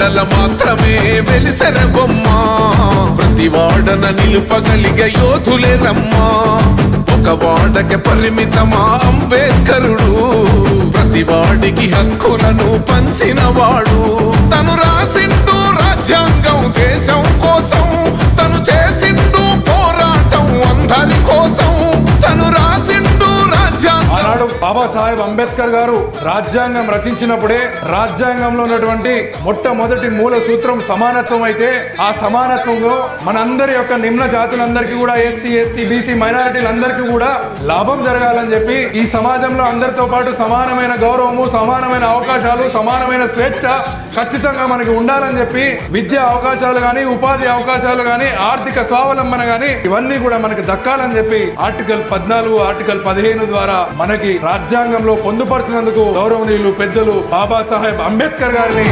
వాడల మాత్రమే వెలిసెర బొమ్మ, ప్రతి వాడన నిలుపగలిగే యోధులే రమ్మా. ఒక వాడకి పరిమితమా అంబేద్కరుడు, ప్రతి వాడికి హక్కులను పంచిన వాడు. తను రాసిండు రాజ్యాంగం దేశం కోసం, తను చేసిండు పోరాటం అందరి కోసం. తను రాసిండు రాజ్యాంగం. ఆనాడు బాబాసాహెబ్ అంబేద్కర్ గారు రాజ్యాంగం రచించినప్పుడే రాజ్యాంగంలో ఉన్నటువంటి మొట్టమొదటి మూల సూత్రం సమానత్వం అయితే, ఆ సమానత్వంలో మనందరి యొక్క నిమ్న జాతులందరికీ కూడా ఎస్సీ ఎస్టీ బీసీ మైనారిటీలందరికీ కూడా లాభం జరగాలని చెప్పి, ఈ సమాజంలో అందరితో పాటు సమానమైన గౌరవము, సమానమైన అవకాశాలు, సమానమైన స్వేచ్ఛ ఖచ్చితంగా మనకి ఉండాలని చెప్పి, విద్యా అవకాశాలు గాని, ఉపాధి అవకాశాలు గాని, ఆర్థిక స్వావలంబన గాని ఇవన్నీ కూడా మనకి దక్కాలని చెప్పి ఆర్టికల్ 14, ఆర్టికల్ 15 ద్వారా మనకి రాజ్యాంగంలో పొందుపరిచినందుకు గౌరవనీయులు పెద్దలు బాబాసాహెబ్ అంబేద్కర్ గారిని